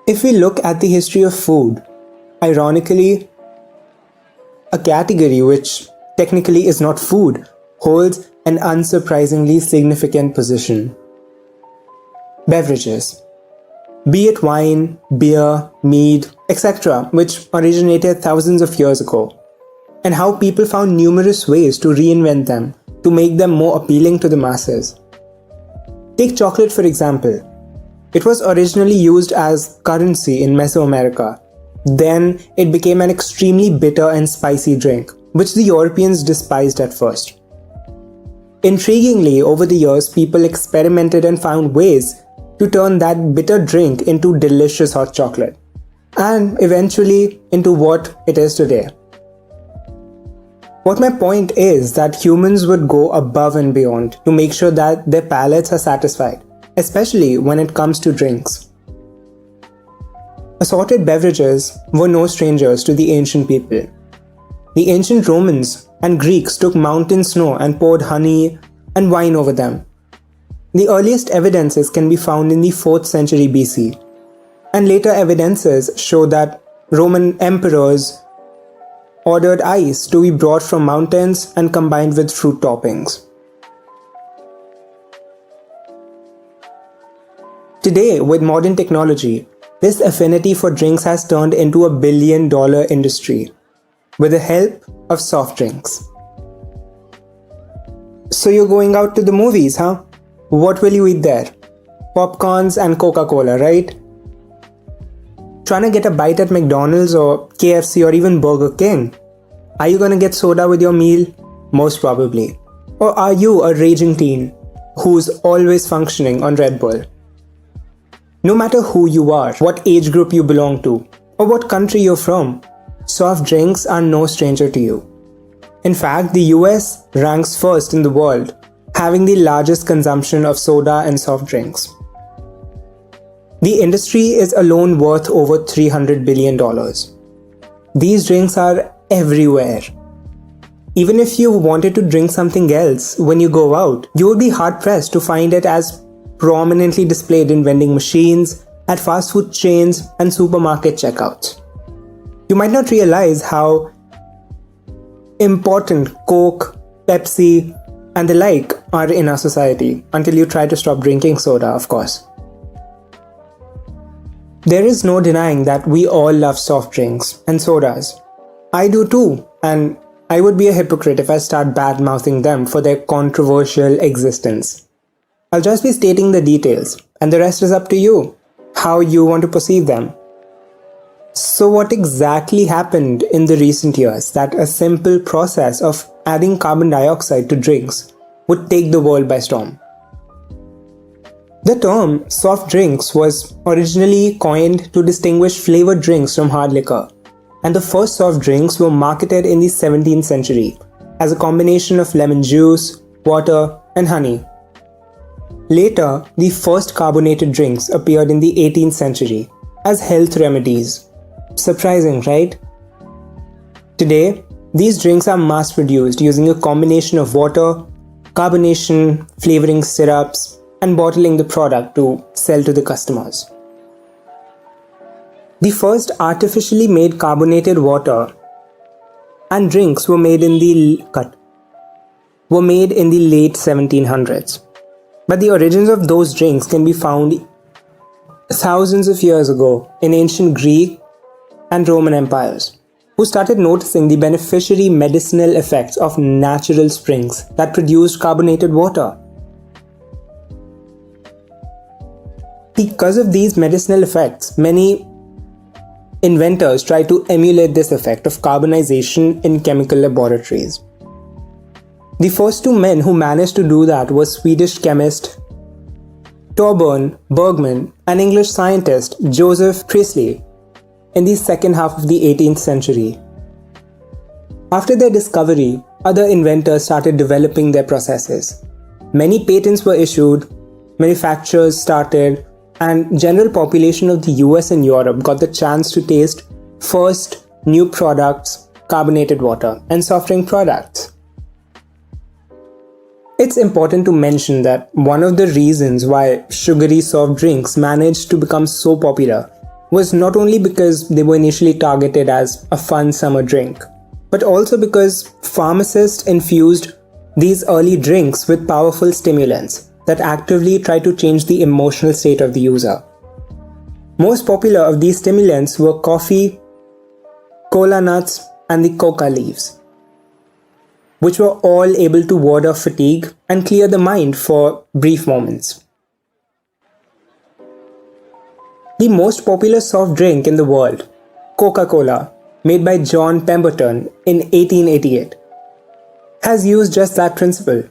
If we look at the history of food, ironically, a category which technically is not food holds an unsurprisingly significant position. Beverages. Be it wine, beer, mead, etc., which originated thousands of years ago, and how people found numerous ways to reinvent them to make them more appealing to the masses. Take chocolate for example. It was originally used as currency in Mesoamerica. Then it became an extremely bitter and spicy drink, which the Europeans despised at first. Intriguingly, over the years, people experimented and found ways to turn that bitter drink into delicious hot chocolate, and eventually into what it is today. What my point is that humans would go above and beyond to make sure that their palates are satisfied, especially when it comes to drinks. Assorted beverages were no strangers to the ancient people. The ancient Romans and Greeks took mountain snow and poured honey and wine over them. The earliest evidences can be found in the 4th century BC, and later evidences show that Roman emperors ordered ice to be brought from mountains and combined with fruit toppings. Today, with modern technology, this affinity for drinks has turned into a billion-dollar industry with the help of soft drinks. So you're going out to the movies, huh? What will you eat there? Popcorns and Coca-Cola, right? Trying to get a bite at McDonald's or KFC or even Burger King? Are you gonna get soda with your meal? Most probably. Or are you a raging teen who's always functioning on Red Bull? No matter who you are, what age group you belong to, or what country you're from, soft drinks are no stranger to you. In fact, the US ranks first in the world, having the largest consumption of soda and soft drinks. The industry is alone worth over $300 billion. These drinks are everywhere. Even if you wanted to drink something else when you go out, you would be hard-pressed to find it as prominently displayed in vending machines, at fast food chains, and supermarket checkouts. You might not realize how important Coke, Pepsi, and the like are in our society until you try to stop drinking soda, of course. There is no denying that we all love soft drinks and sodas. I do too, and I would be a hypocrite if I start bad-mouthing them for their controversial existence. I'll just be stating the details, and the rest is up to you, how you want to perceive them. So what exactly happened in the recent years that a simple process of adding carbon dioxide to drinks would take the world by storm? The term soft drinks was originally coined to distinguish flavored drinks from hard liquor, and the first soft drinks were marketed in the 17th century as a combination of lemon juice, water, and honey. Later, the first carbonated drinks appeared in the 18th century as health remedies. Surprising, right? Today, these drinks are mass-produced using a combination of water, carbonation, flavoring syrups, and bottling the product to sell to the customers. The first artificially made carbonated water and drinks were made in the late 1700s. But the origins of those drinks can be found thousands of years ago in ancient Greek and Roman empires, who started noticing the beneficiary medicinal effects of natural springs that produced carbonated water. Because of these medicinal effects, many inventors tried to emulate this effect of carbonization in chemical laboratories. The first two men who managed to do that were Swedish chemist Torbjörn Bergman and English scientist Joseph Priestley in the second half of the 18th century. After their discovery, other inventors started developing their processes. Many patents were issued, manufacturers started, and general population of the US and Europe got the chance to taste first new products, carbonated water, and soft drink products. It's important to mention that one of the reasons why sugary soft drinks managed to become so popular was not only because they were initially targeted as a fun summer drink, but also because pharmacists infused these early drinks with powerful stimulants that actively try to change the emotional state of the user. Most popular of these stimulants were coffee, cola nuts, and the coca leaves, which were all able to ward off fatigue and clear the mind for brief moments. The most popular soft drink in the world, Coca-Cola, made by John Pemberton in 1888, has used just that principle: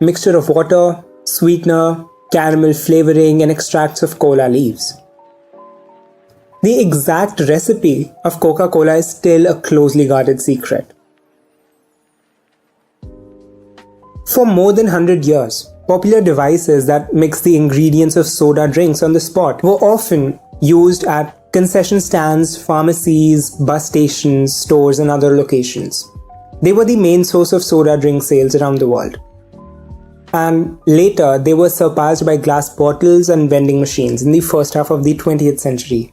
mixture of water, sweetener, caramel flavoring, and extracts of cola leaves. The exact recipe of Coca-Cola is still a closely guarded secret. For more than 100 years, popular devices that mix the ingredients of soda drinks on the spot were often used at concession stands, pharmacies, bus stations, stores, and other locations. They were the main source of soda drink sales around the world. And later, they were surpassed by glass bottles and vending machines in the first half of the 20th century.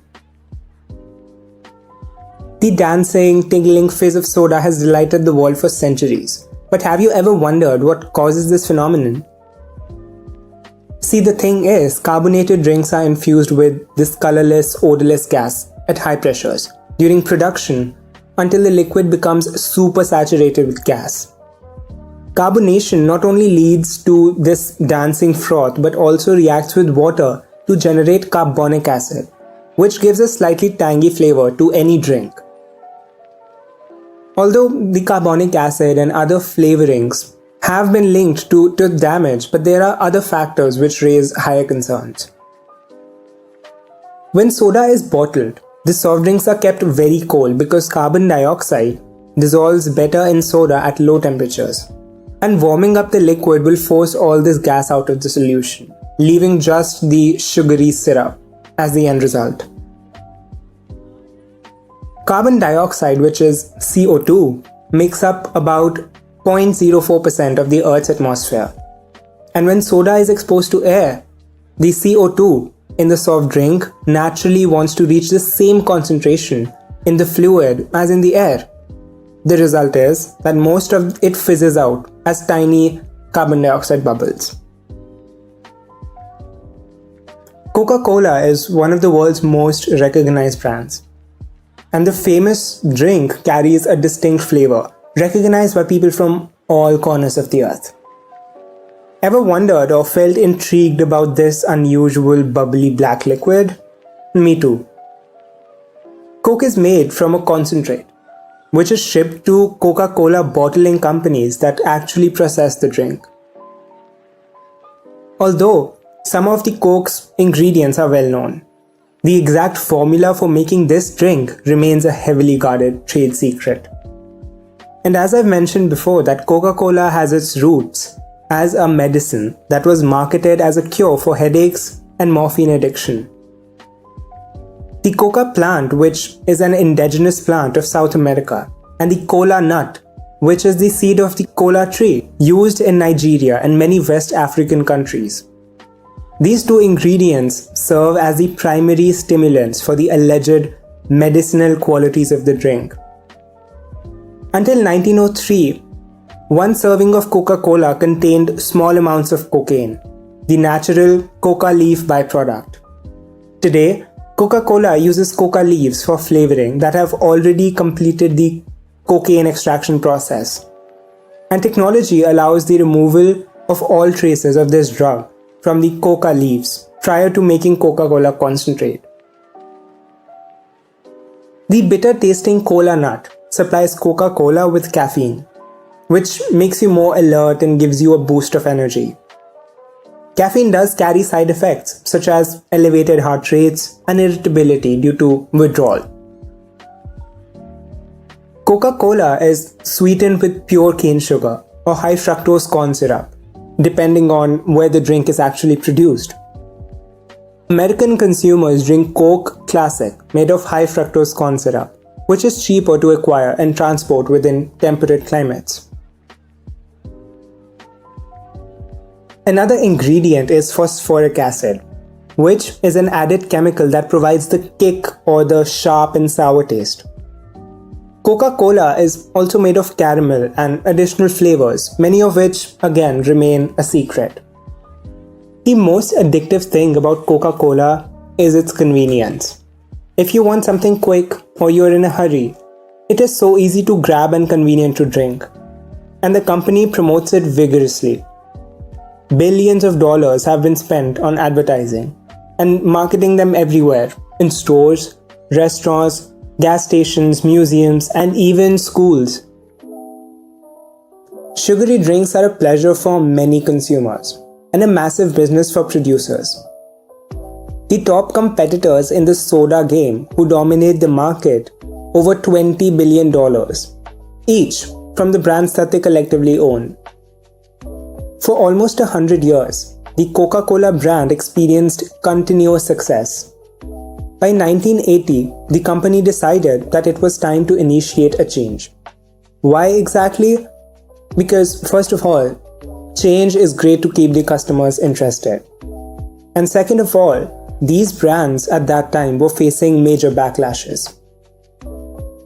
The dancing, tingling fizz of soda has delighted the world for centuries. But have you ever wondered what causes this phenomenon? See, the thing is, carbonated drinks are infused with this colorless, odorless gas at high pressures during production until the liquid becomes super saturated with gas. Carbonation not only leads to this dancing froth but also reacts with water to generate carbonic acid, which gives a slightly tangy flavor to any drink. Although the carbonic acid and other flavorings have been linked to tooth damage, but there are other factors which raise higher concerns. When soda is bottled, the soft drinks are kept very cold because carbon dioxide dissolves better in soda at low temperatures, and warming up the liquid will force all this gas out of the solution, leaving just the sugary syrup as the end result. Carbon dioxide, which is CO2, makes up about 0.04% of the Earth's atmosphere. And when soda is exposed to air, the CO2 in the soft drink naturally wants to reach the same concentration in the fluid as in the air. The result is that most of it fizzes out as tiny carbon dioxide bubbles. Coca-Cola is one of the world's most recognized brands. And the famous drink carries a distinct flavor, recognized by people from all corners of the earth. Ever wondered or felt intrigued about this unusual bubbly black liquid? Me too. Coke is made from a concentrate, which is shipped to Coca-Cola bottling companies that actually process the drink. Although some of the Coke's ingredients are well known, the exact formula for making this drink remains a heavily guarded trade secret. And as I've mentioned before, that Coca-Cola has its roots as a medicine that was marketed as a cure for headaches and morphine addiction. The coca plant, which is an indigenous plant of South America, and the cola nut, which is the seed of the cola tree, used in Nigeria and many West African countries. These two ingredients serve as the primary stimulants for the alleged medicinal qualities of the drink. Until 1903, one serving of Coca-Cola contained small amounts of cocaine, the natural coca leaf byproduct. Today, Coca-Cola uses coca leaves for flavoring that have already completed the cocaine extraction process. And technology allows the removal of all traces of this drug from the coca leaves prior to making Coca-Cola concentrate. The bitter tasting cola nut supplies Coca-Cola with caffeine, which makes you more alert and gives you a boost of energy. Caffeine does carry side effects such as elevated heart rates and irritability due to withdrawal. Coca-Cola is sweetened with pure cane sugar or high fructose corn syrup, depending on where the drink is actually produced. American consumers drink Coke Classic made of high fructose corn syrup, which is cheaper to acquire and transport within temperate climates. Another ingredient is phosphoric acid, which is an added chemical that provides the kick or the sharp and sour taste. Coca-Cola is also made of caramel and additional flavors, many of which again remain a secret. The most addictive thing about Coca-Cola is its convenience. If you want something quick or you're in a hurry, it is so easy to grab and convenient to drink. And the company promotes it vigorously. Billions of dollars have been spent on advertising and marketing them everywhere, in stores, restaurants, gas stations, museums, and even schools. Sugary drinks are a pleasure for many consumers and a massive business for producers. The top competitors in the soda game who dominate the market over $20 billion, each from the brands that they collectively own. For almost 100 years, the Coca-Cola brand experienced continuous success. By 1980, the company decided that it was time to initiate a change. Why exactly? Because first of all, change is great to keep the customers interested. And second of all, these brands at that time were facing major backlashes.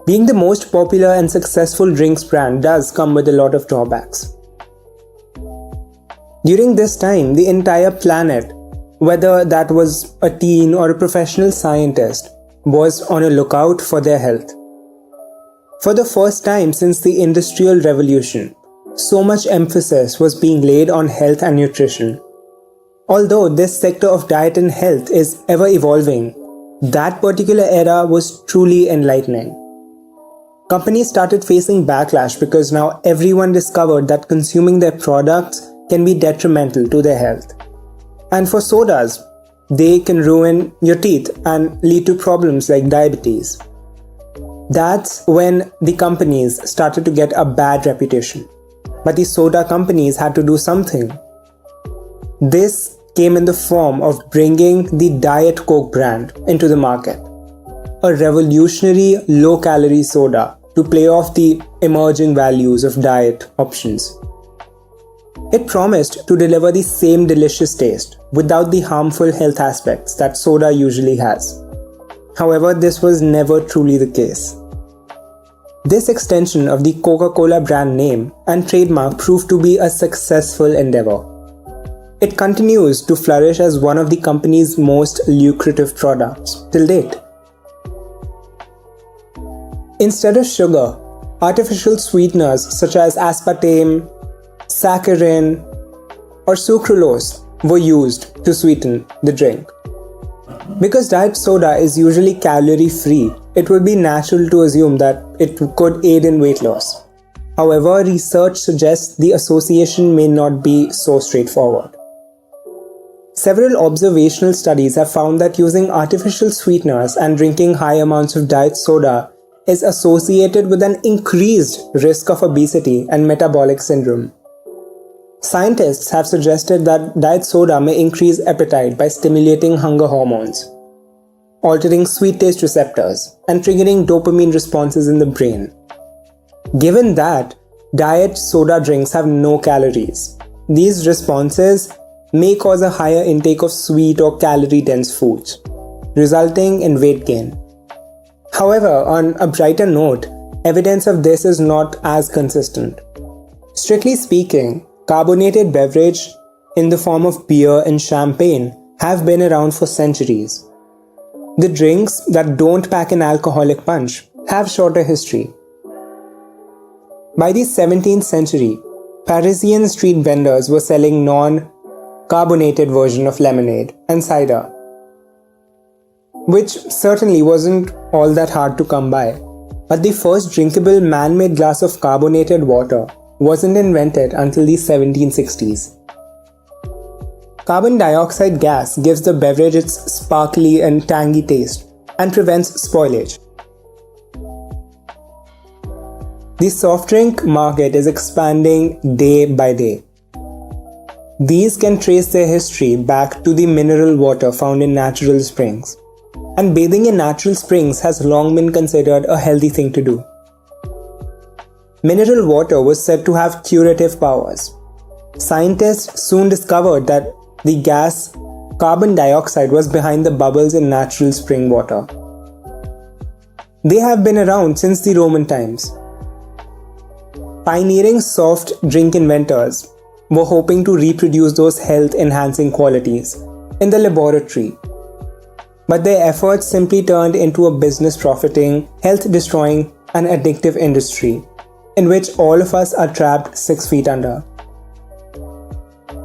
Being the most popular and successful drinks brand does come with a lot of drawbacks. During this time, the entire planet, whether that was a teen or a professional scientist, was on a lookout for their health. For the first time since the Industrial Revolution, so much emphasis was being laid on health and nutrition. Although this sector of diet and health is ever evolving, that particular era was truly enlightening. Companies started facing backlash because now everyone discovered that consuming their products can be detrimental to their health. And for sodas, they can ruin your teeth and lead to problems like diabetes. That's when the companies started to get a bad reputation. But the soda companies had to do something. This came in the form of bringing the Diet Coke brand into the market. A revolutionary low-calorie soda to play off the emerging values of diet options. It promised to deliver the same delicious taste without the harmful health aspects that soda usually has. However, this was never truly the case. This extension of the Coca-Cola brand name and trademark proved to be a successful endeavor. It continues to flourish as one of the company's most lucrative products till date. Instead of sugar, artificial sweeteners such as aspartame, saccharin, or sucralose were used to sweeten the drink. Because diet soda is usually calorie-free, it would be natural to assume that it could aid in weight loss. However, research suggests the association may not be so straightforward. Several observational studies have found that using artificial sweeteners and drinking high amounts of diet soda is associated with an increased risk of obesity and metabolic syndrome. Scientists have suggested that diet soda may increase appetite by stimulating hunger hormones, altering sweet taste receptors, and triggering dopamine responses in the brain. Given that diet soda drinks have no calories, these responses may cause a higher intake of sweet or calorie-dense foods, resulting in weight gain. However, on a brighter note, evidence of this is not as consistent. Strictly speaking, carbonated beverage in the form of beer and champagne have been around for centuries. The drinks that don't pack an alcoholic punch have shorter history. By the 17th century, Parisian street vendors were selling non-carbonated version of lemonade and cider, which certainly wasn't all that hard to come by. But the first drinkable man-made glass of carbonated water wasn't invented until the 1760s. Carbon dioxide gas gives the beverage its sparkly and tangy taste and prevents spoilage. The soft drink market is expanding day by day. These can trace their history back to the mineral water found in natural springs. And bathing in natural springs has long been considered a healthy thing to do. Mineral water was said to have curative powers. Scientists soon discovered that the gas carbon dioxide was behind the bubbles in natural spring water. They have been around since the Roman times. Pioneering soft drink inventors were hoping to reproduce those health-enhancing qualities in the laboratory. But their efforts simply turned into a business-profiting, health-destroying, and addictive industry in which all of us are trapped 6 feet under.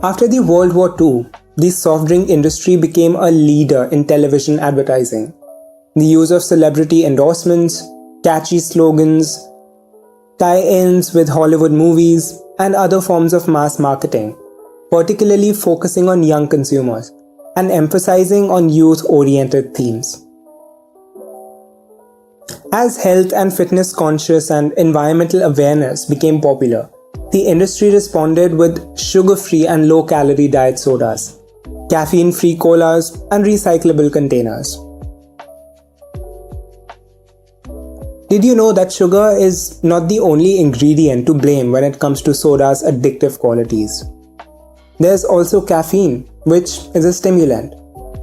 After the World War II, the soft drink industry became a leader in television advertising. The use of celebrity endorsements, catchy slogans, tie-ins with Hollywood movies, and other forms of mass marketing, particularly focusing on young consumers and emphasizing on youth-oriented themes. As health and fitness conscious and environmental awareness became popular, the industry responded with sugar-free and low-calorie diet sodas, caffeine-free colas, and recyclable containers. Did you know that sugar is not the only ingredient to blame when it comes to soda's addictive qualities? There's also caffeine, which is a stimulant,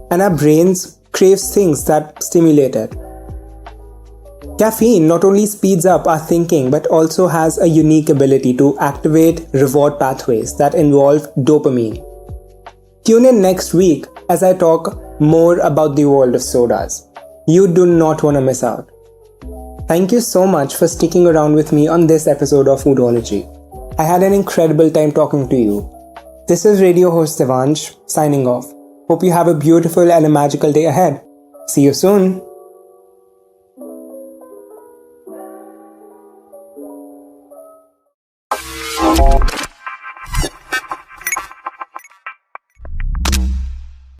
and our brains crave things that stimulate it. Caffeine not only speeds up our thinking but also has a unique ability to activate reward pathways that involve dopamine. Tune in next week as I talk more about the world of sodas. You do not want to miss out. Thank you so much for sticking around with me on this episode of Foodology. I had an incredible time talking to you. This is radio host Devansh signing off. Hope you have a beautiful and a magical day ahead. See you soon.